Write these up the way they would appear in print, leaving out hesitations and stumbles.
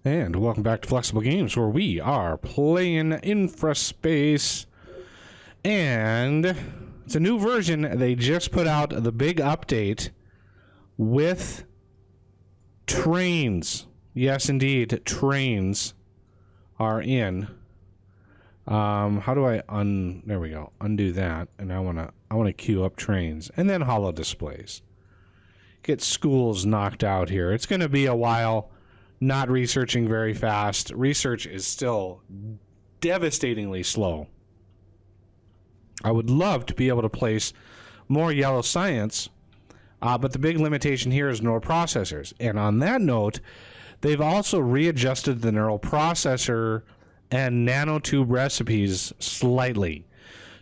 And welcome back to Flexible Games, where we are playing InfraSpace. And it's a new version. They just put out the big update with trains. Yes, indeed, trains are in. How do I there we go. Undo that. And I wanna queue up trains and then holo displays. Get schools knocked out here. It's gonna be a while. Not researching very fast. Research is still devastatingly slow. I would love to be able to place more yellow science, but the big limitation here is neural processors. And on that note, they've also readjusted the neural processor and nanotube recipes slightly.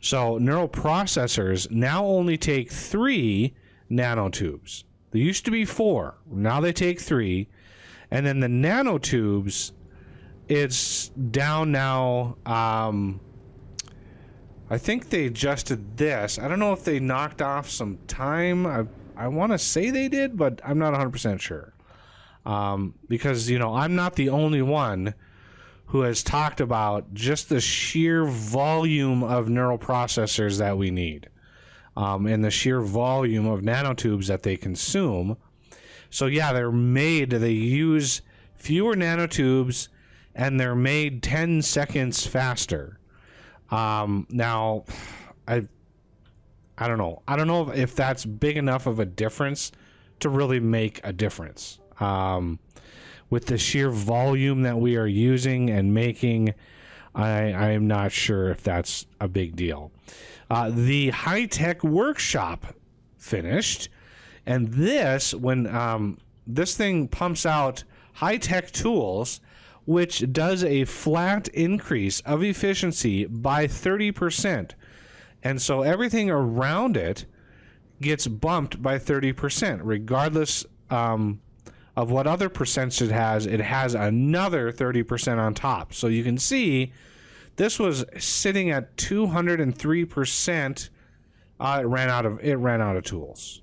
So neural processors now only take 3 nanotubes. There used to be 4. Now they take 3. And then the nanotubes, it's down now. I think they adjusted this. I don't know if they knocked off some time. I want to say they did, but I'm not 100% sure. Because, you know, I'm not the only one who has talked about just the sheer volume of neural processors that we need. And the sheer volume of nanotubes that they consume. So yeah, they use fewer nanotubes and they're made 10 seconds faster. Now, I don't know. I don't know if that's big enough of a difference to really make a difference. With the sheer volume that we are using and making, I'm not sure if that's a big deal. The high-tech workshop finished. And this, when this thing pumps out high-tech tools, which does a flat increase of efficiency by 30%. And so everything around it gets bumped by 30%, regardless of what other percents it has another 30% on top. So you can see this was sitting at 203%. It ran out of tools.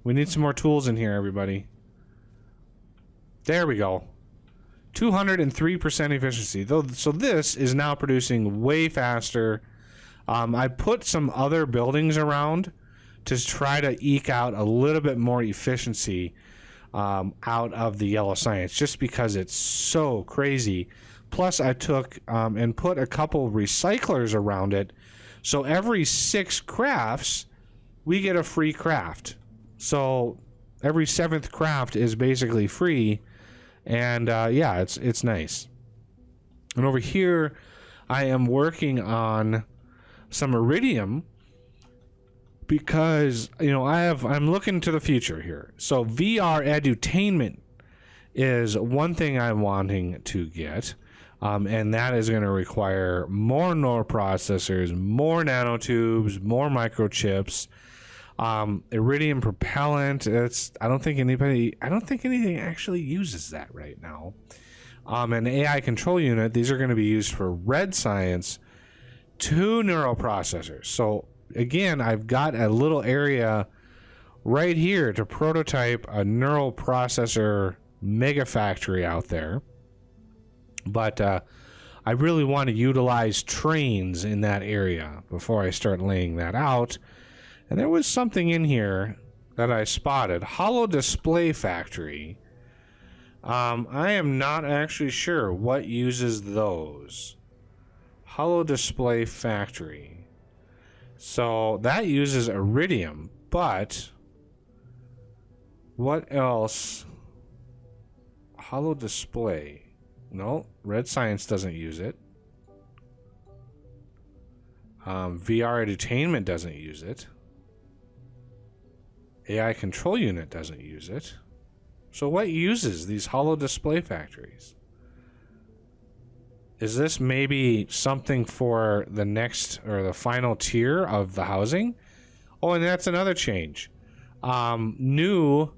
We need some more tools in here, everybody. There we go. 203% efficiency. So this is now producing way faster. I put some other buildings around to try to eke out a little bit more efficiency out of the yellow science, just because it's so crazy. Plus, I took and put a couple recyclers around it. So every 6 crafts, we get a free craft. So every 7th craft is basically free, and yeah, it's nice. And over here, I am working on some iridium because, you know, I'm looking to the future here. So VR edutainment is one thing I'm wanting to get, and that is going to require more neural processors, more nanotubes, more microchips. Iridium propellant. I don't think anything actually uses that right now. An AI control unit. These are going to be used for red science. 2 neural processors. So again, I've got a little area right here to prototype a neural processor mega factory out there. But I really want to utilize trains in that area before I start laying that out. And there was something in here that I spotted. Holo display factory. I am not actually sure what uses those. Holo display factory. So that uses iridium, but what else? Holo display. No, red science doesn't use it. VR edutainment doesn't use it. AI control unit doesn't use it. So what uses these holo display factories? Is this maybe something for the next or the final tier of the housing? Oh, and that's another change. New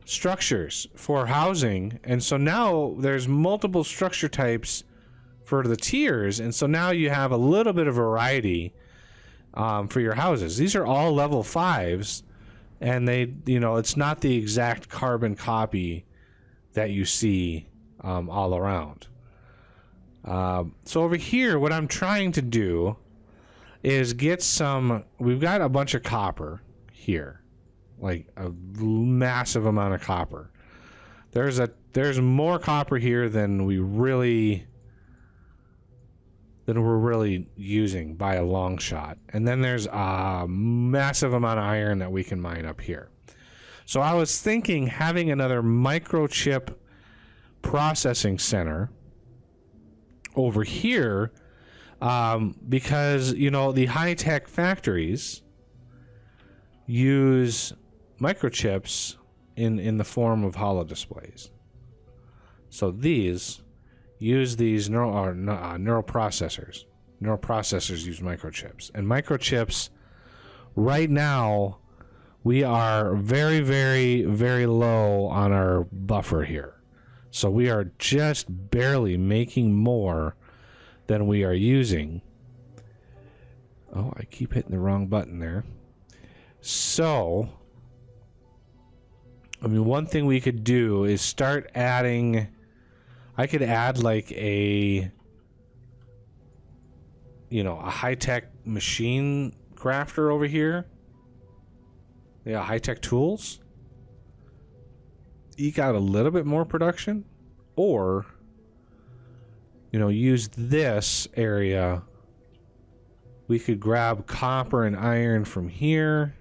structures for housing. And so now there's multiple structure types for the tiers. And so now you have a little bit of variety for your houses. These are all level 5s. And they, you know, it's not the exact carbon copy that you see all around. So over here, what I'm trying to do is get some. We've got a bunch of copper here, like a massive amount of copper. There's more copper here than we're really using by a long shot. And then there's a massive amount of iron that we can mine up here. So I was thinking having another microchip processing center over here, because, you know, the high-tech factories use microchips in the form of holo displays. So these use these neural processors. Neural processors use microchips. And microchips, right now, we are very, very, very low on our buffer here. So we are just barely making more than we are using. Oh, I keep hitting the wrong button there. So, I mean, one thing we could do is start adding... I could add like a high-tech machine crafter over here. Yeah, high-tech tools. Eke out a little bit more production. Or, use this area. We could grab copper and iron from here.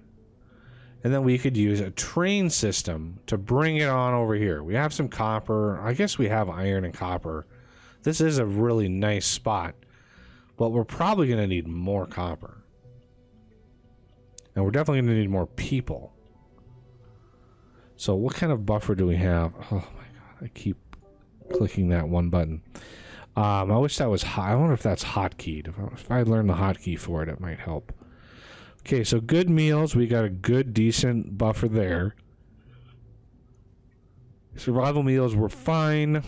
And then we could use a train system to bring it on over here. We have some copper. I guess we have iron and copper. This is a really nice spot. But we're probably going to need more copper. And we're definitely going to need more people. So what kind of buffer do we have? Oh my god, I keep clicking that one button. I wish that was hot. I wonder if that's hotkeyed. If I learned the hotkey for it, it might help. Okay, so good meals. We got a good, decent buffer there. Survival meals were fine.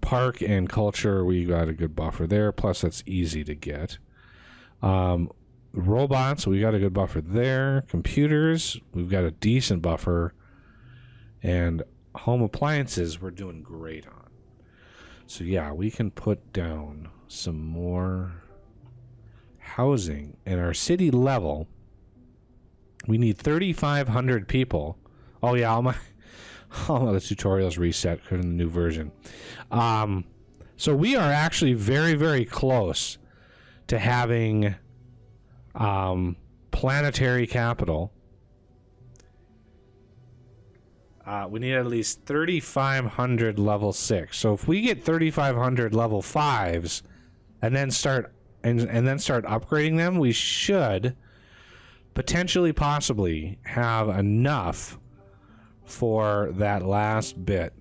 Park and culture, we got a good buffer there. Plus, that's easy to get. Robots, we got a good buffer there. Computers, we've got a decent buffer. And home appliances, we're doing great on. So, yeah, we can put down some more housing. In our city level, we need 3,500 people. Oh yeah, all the tutorials reset because of the new version. So we are actually very, very close to having planetary capital. We need at least 3,500 level 6. So if we get 3,500 level 5s and then start upgrading them, we should potentially, possibly have enough for that last bit.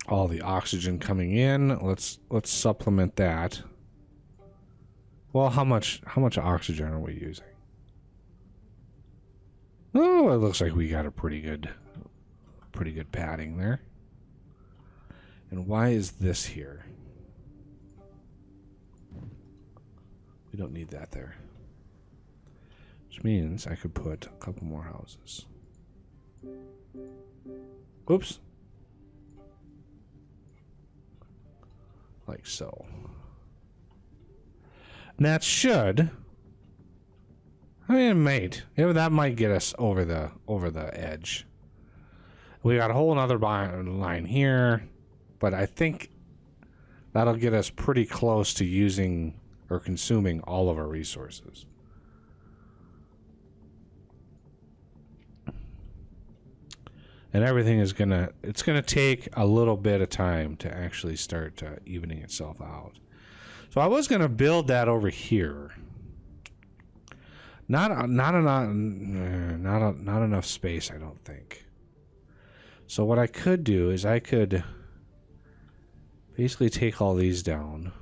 All the oxygen coming in. Let's supplement that. Well, how much oxygen are we using? Oh, it looks like we got a pretty good padding there. And why is this here? We don't need that there. Which means I could put a couple more houses. Oops. Like so. And that should... I mean, mate, that might get us over the edge. We got a whole other line here, but I think that'll get us pretty close to using or consuming all of our resources. And everything is it's gonna take a little bit of time to actually start evening itself out. So I was gonna build that over here. Not enough space, I don't think. So what I could do is I could basically take all these down.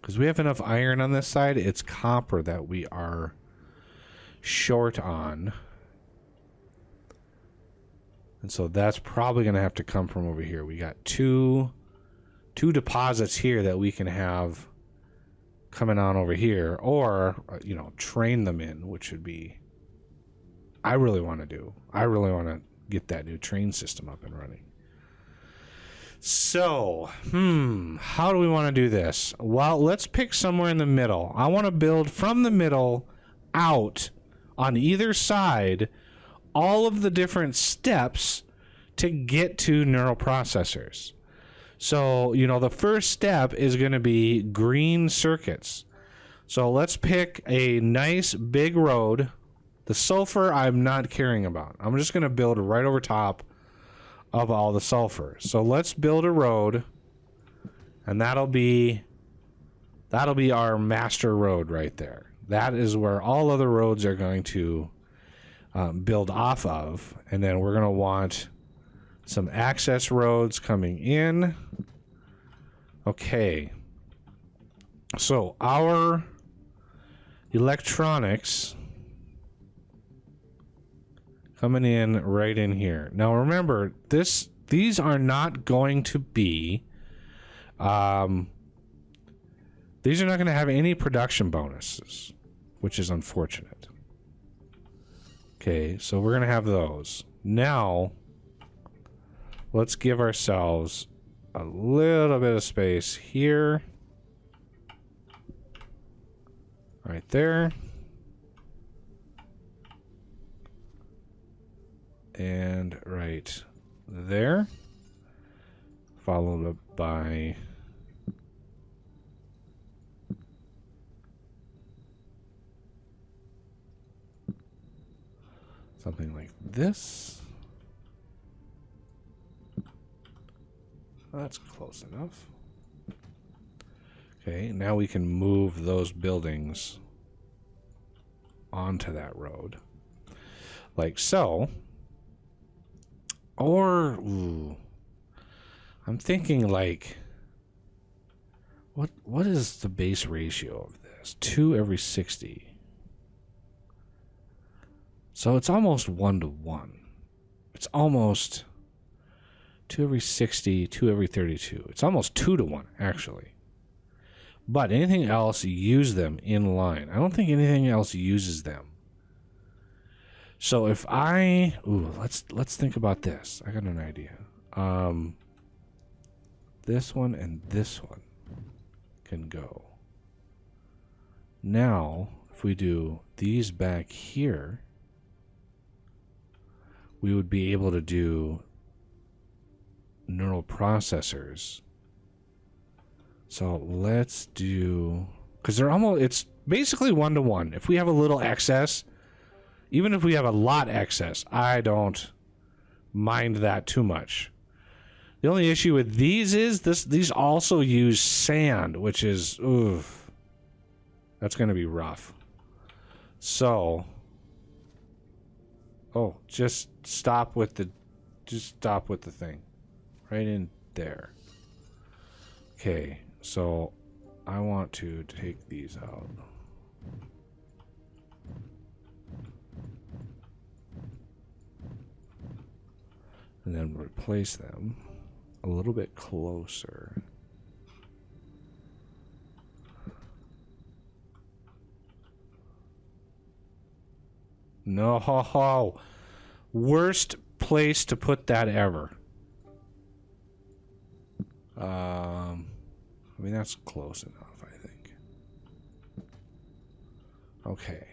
because we have enough iron on this side. It's copper that we are short on. And so that's probably going to have to come from over here. We got two deposits here that we can have coming on over here, or, you know, train them in, which would be, I really want to get that new train system up and running. So, how do we want to do this? Well, let's pick somewhere in the middle. I want to build from the middle out on either side all of the different steps to get to neural processors. So, you know, the first step is going to be green circuits. So let's pick a nice big road. The sulfur I'm not caring about. I'm just going to build right over top of all the sulfur. So let's build a road, and that'll be our master road right there. That is where all other roads are going to build off of, and then we're going to want some access roads coming in. Okay, so our electronics coming in right in here. Now remember, these are not going to be these are not going to have any production bonuses, which is unfortunate. Okay, so we're going to have those. Now let's give ourselves a little bit of space here, right there, and right there, followed up by something like this. That's close enough. Okay, now we can move those buildings onto that road, like so. Or, I'm thinking like, what is the base ratio of this? 2 every 60. So it's almost 1-to-1. It's almost 2 every 60, 2 every 32. It's almost 2-to-1, actually. But anything else, use them in line. I don't think anything else uses them. So if I... let's think about this. I got an idea. This one and this one can go. Now, if we do these back here, we would be able to do neural processors. So let's do, because they're almost, it's basically 1-to-1. If we have a little excess, even if we have a lot excess, I don't mind that too much. The only issue with these is these also use sand, which is, that's going to be rough. So, just stop with the thing right in there. Okay, so I want to take these out. And then replace them a little bit closer. No, worst place to put that ever. I mean, that's close enough, I think. Okay.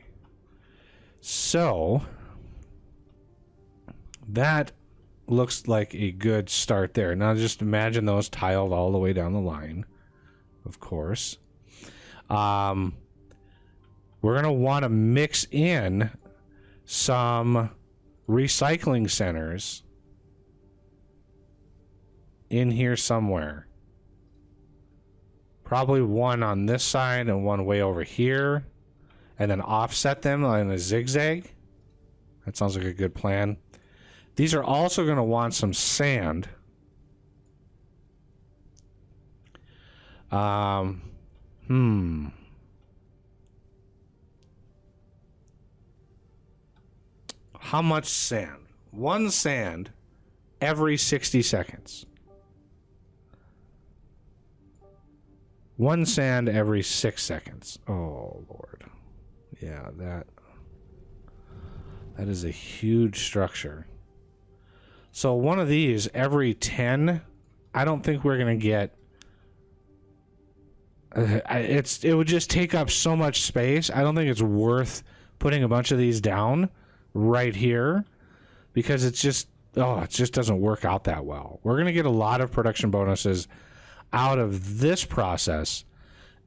So, that looks like a good start there. Now, just imagine those tiled all the way down the line, of course. We're going to want to mix in some recycling centers in here somewhere. Probably one on this side and one way over here, and then offset them in a zigzag. That sounds like a good plan. These are also going to want some sand. How much sand? One sand every 60 seconds. One sand every 6 seconds. Oh, Lord. Yeah, that is a huge structure. So one of these every 10, I don't think we're going to get... it would just take up so much space. I don't think it's worth putting a bunch of these down right here because it just doesn't work out that well. We're going to get a lot of production bonuses out of this process,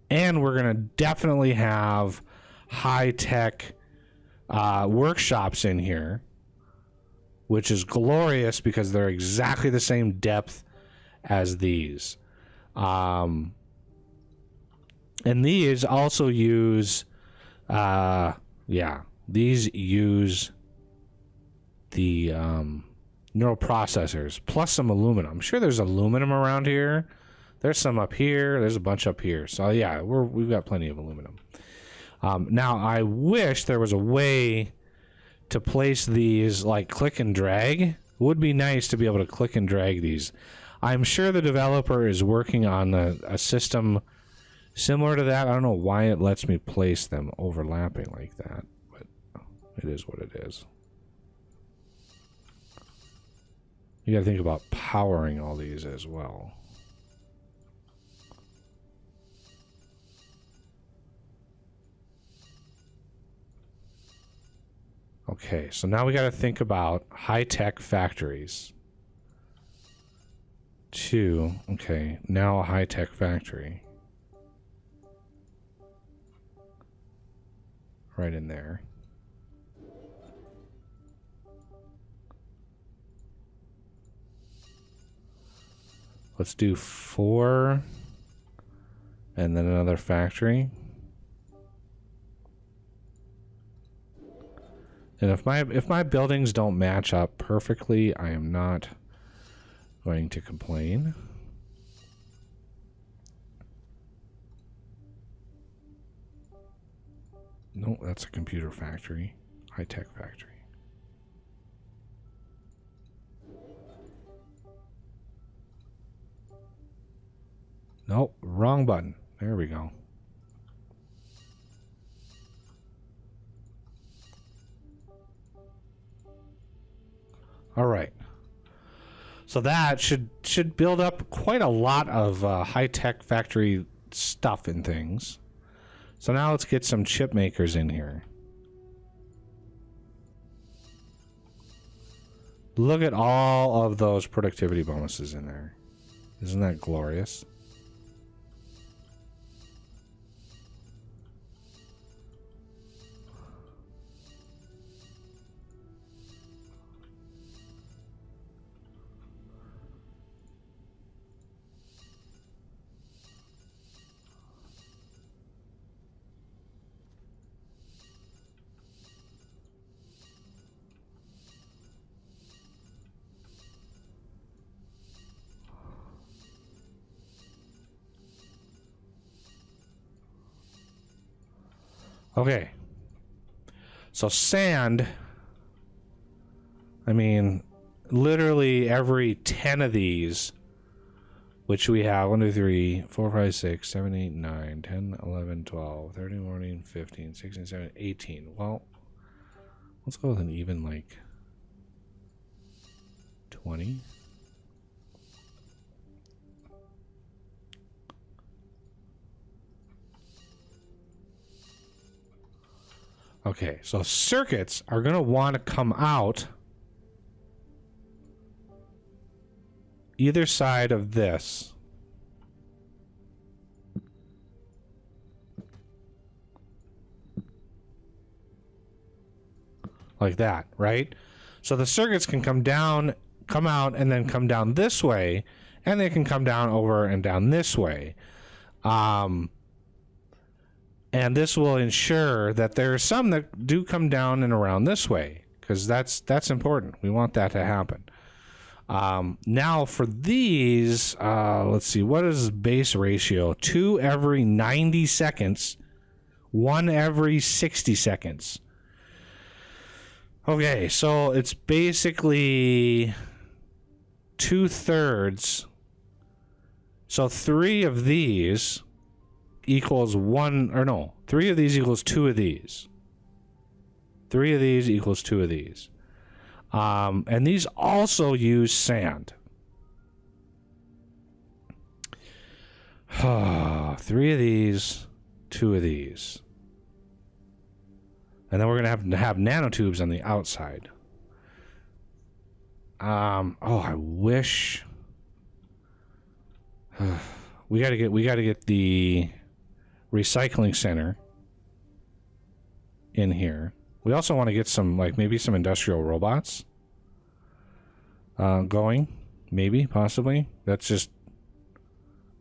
and we're going to definitely have high-tech workshops in here, which is glorious because they're exactly the same depth as these. And these also use, these use the neural processors plus some aluminum. I'm sure there's aluminum around here. There's some up here. There's a bunch up here. So yeah, we've got plenty of aluminum. Now I wish there was a way to place these like click and drag. It would be nice to be able to click and drag these. I'm sure the developer is working on a system similar to that. I don't know why it lets me place them overlapping like that, but it is what it is. You gotta think about powering all these as well. Okay, so now we gotta think about high-tech factories. Okay, now a high-tech factory. Right in there. Let's do 4 and then another factory. And if my buildings don't match up perfectly, I am not going to complain. No, that's a computer factory. High-tech factory. Nope, wrong button. There we go. All right. So that should build up quite a lot of high-tech factory stuff and things. So now let's get some chip makers in here. Look at all of those productivity bonuses in there. Isn't that glorious? Okay. So sand, I mean, literally every 10 of these, which we have 1, 2, 3, 4, 5, 6, 7, 8, 9, 10, 11, 12, 13, 14, 15, 16, 17, 18. Well, let's go with an even like 20. Okay, so circuits are going to want to come out either side of this. Like that, right? So the circuits can come down, come out, and then come down this way, and they can come down over and down this way. And this will ensure that there are some that do come down and around this way, because that's important. We want that to happen. Now for these, let's see, what is base ratio? 2 every 90 seconds, 1 every 60 seconds. Okay, so it's basically 2/3. So 3 of these equals 1, or no, 3 of these equals 2 of these. 3 of these equals 2 of these. And these also use sand. 3 of these, 2 of these. And then we're going to have nanotubes on the outside. Oh, I wish... we got to get the recycling center in here. We also want to get some, like, maybe some industrial robots going. Maybe, possibly. That just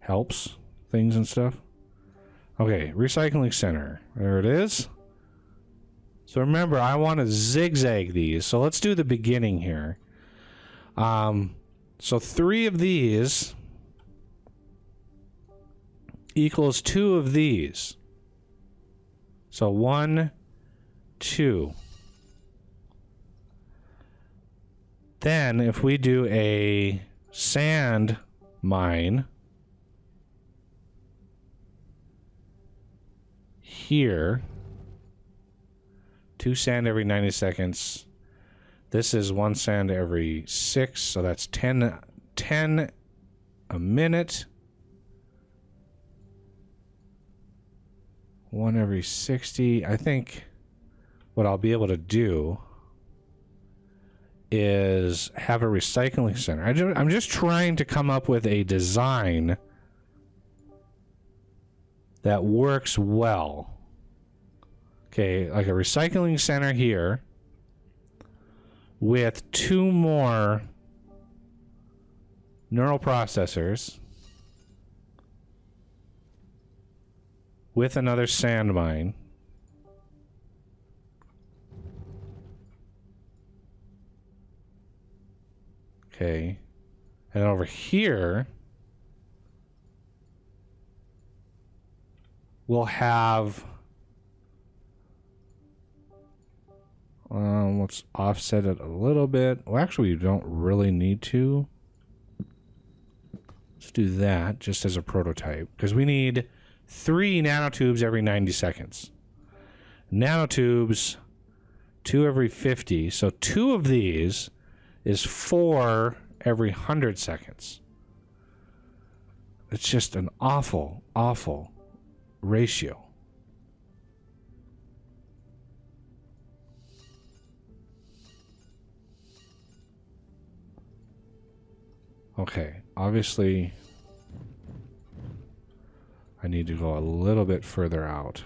helps things and stuff. Okay, recycling center. There it is. So remember, I want to zigzag these. So let's do the beginning here. So 3 of these equals 2 of these. So 1, 2. Then if we do a sand mine here, 2 sand every 90 seconds. This is 1 sand every 6, so that's 10 a minute. 1 every 60. I think what I'll be able to do is have a recycling center. I'm just trying to come up with a design that works well. Okay, like a recycling center here with 2 more neural processors with another sand mine. Okay. And over here we'll have let's offset it a little bit. Well, actually, you don't really need to. Let's do that just as a prototype, because we need 3 nanotubes every 90 seconds. Nanotubes, 2 every 50. So 2 of these is 4 every 100 seconds. It's just an awful, awful ratio. Okay, obviously I need to go a little bit further out.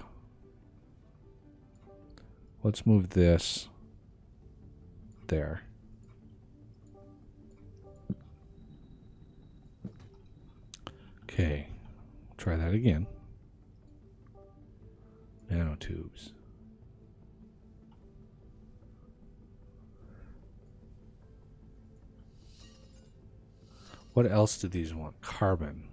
Let's move this there. Okay, try that again. Nanotubes. What else do these want? Carbon.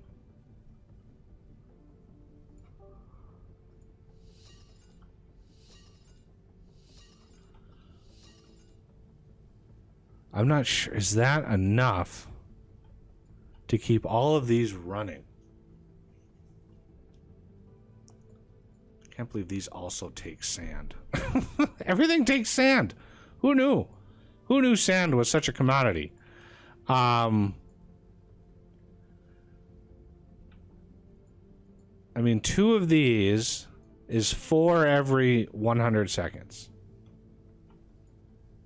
I'm not sure. Is that enough to keep all of these running? Can't believe these also take sand. Everything takes sand. Who knew? Who knew sand was such a commodity? I mean, 2 of these is 4 every 100 seconds.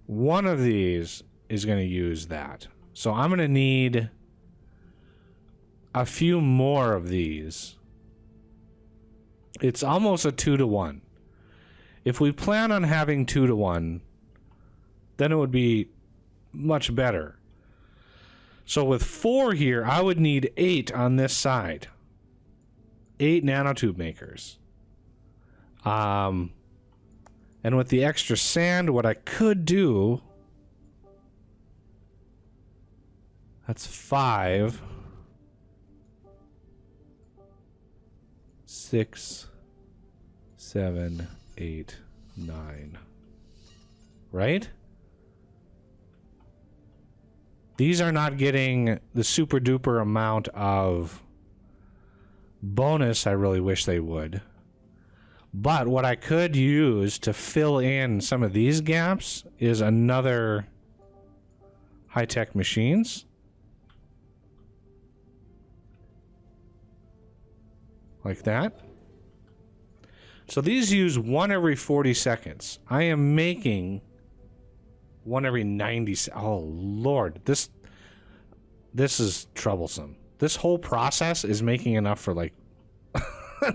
1 of these is going to use that. So I'm going to need a few more of these. It's almost a 2-to-1. If we plan on having 2-to-1, then it would be much better. So with 4 here, I would need 8 on this side. 8 nanotube makers. And with the extra sand, what I could do That's 5, 6, 7, 8, 9. Right? These are not getting the super duper amount of bonus I really wish they would. But what I could use to fill in some of these gaps is another high-tech machines. Like that. So these use 1 every 40 seconds. I am making 1 every 90 seconds. Oh, Lord. This is troublesome. This whole process is making enough for, like,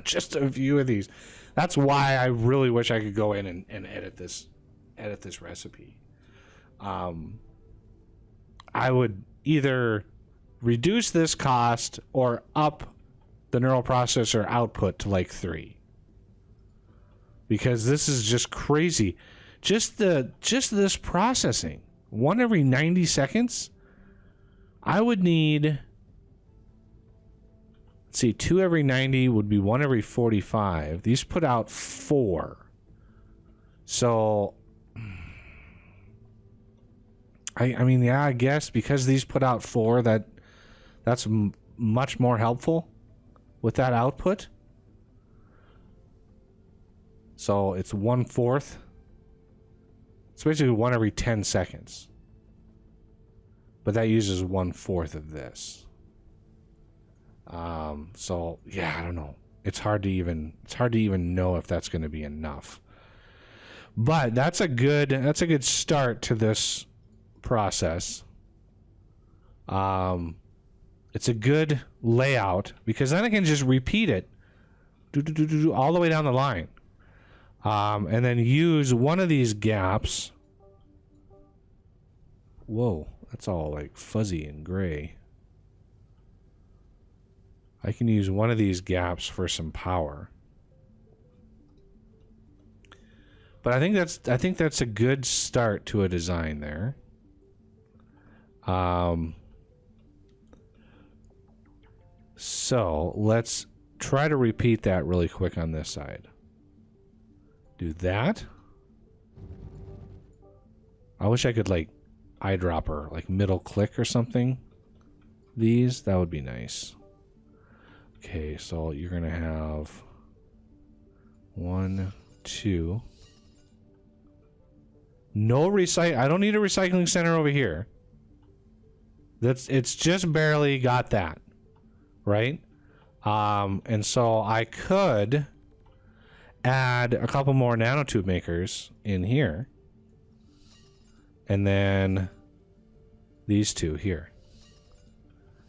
just a few of these. That's why I really wish I could go in and edit this recipe. I would either reduce this cost or up the neural processor output to like 3. Because this is just crazy. Just this processing. 1 every 90 seconds. I would need, let's see, 2 every 90 would be 1 every 45. These put out 4. So I mean, yeah, I guess because these put out 4, that's much more helpful with that output. So it's 1/4. It's basically 1 every 10 seconds. But that uses 1/4 of this. So yeah, I don't know. It's hard to even know if that's going to be enough. But that's a good start to this process. It's a good layout because then I can just repeat it all the way down the line. And then use one of these gaps. Whoa, that's all like fuzzy and gray. I can use one of these gaps for some power. But I think that's a good start to a design there. So let's try to repeat that really quick on this side. Do that. I wish I could like eyedropper, like middle click or something. That would be nice. Okay, so you're gonna have 1, 2. No recycle. I don't need a recycling center over here. It's just barely got that, right? And so I could add a couple more nanotube makers in here, and then these 2 here.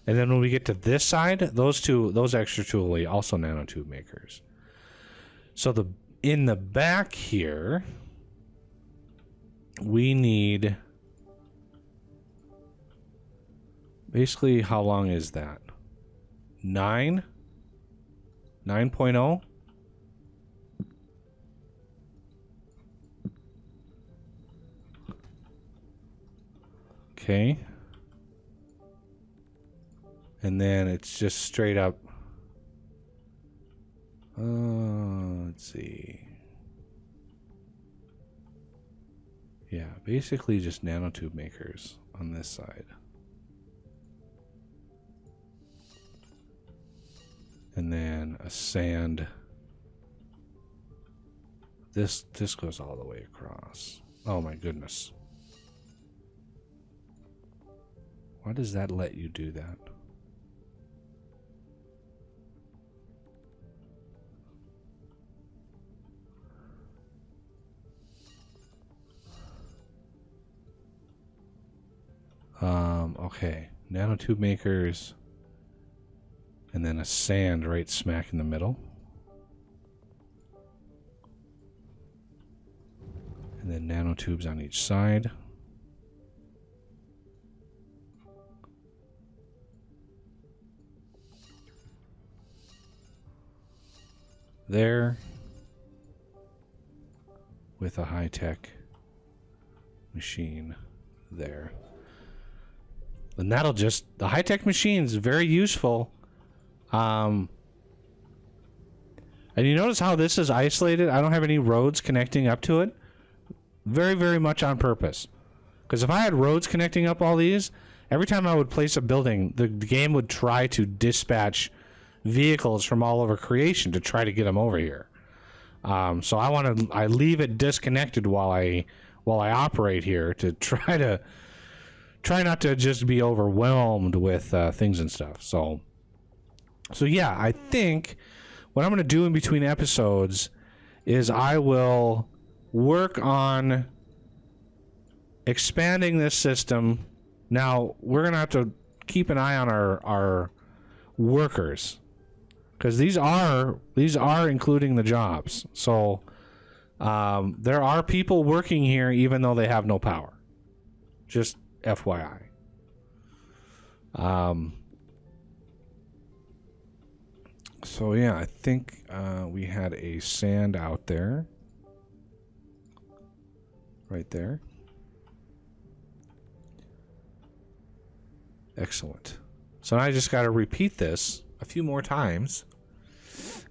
And then when we get to this side, those extra 2 will be also nanotube makers. So in the back here, we need basically, how long is that? 9.0. Okay. And then it's just straight up. Let's see. Yeah, basically just nanotube makers on this side. And then a sand. This goes all the way across. Oh my goodness. Why does that let you do that? Okay. Nanotube makers. And then a sand right smack in the middle. And then nanotubes on each side. There. With a high-tech machine there. And that'll just, the high-tech machine's very useful. And you notice how this is isolated? I don't have any roads connecting up to it. Very, very much on purpose. Because if I had roads connecting up all these, every time I would place a building, the game would try to dispatch vehicles from all over creation to try to get them over here. So I leave it disconnected while I operate here to try not to just be overwhelmed with things and stuff. So yeah, I think what I'm going to do in between episodes is I will work on expanding this system. Now, we're going to have to keep an eye on our workers, because these are including the jobs. So there are people working here even though they have no power. Just FYI. So yeah, I think we had a sand out there. Right there. Excellent. So now I just got to repeat this a few more times,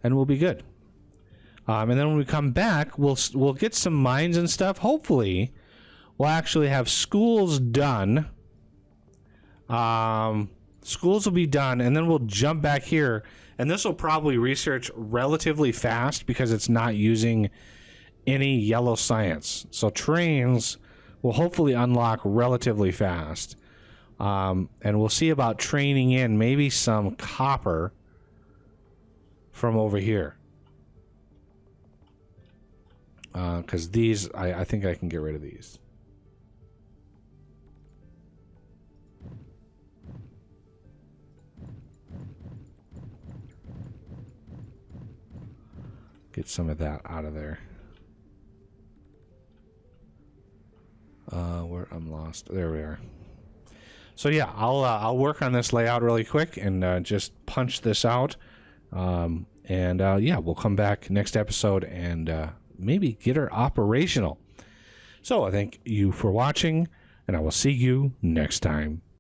and we'll be good. And then when we come back, we'll get some mines and stuff. Hopefully, we'll actually have schools done. Schools will be done, and then we'll jump back here. And this will probably research relatively fast because it's not using any yellow science. So trains will hopefully unlock relatively fast. And we'll see about training in maybe some copper from over here. Because these, I think I can get rid of these. Get some of that out of there. Where I'm lost. There we are. So yeah, I'll work on this layout really quick and just punch this out. Yeah, we'll come back next episode and maybe get her operational. So I thank you for watching, and I will see you next time.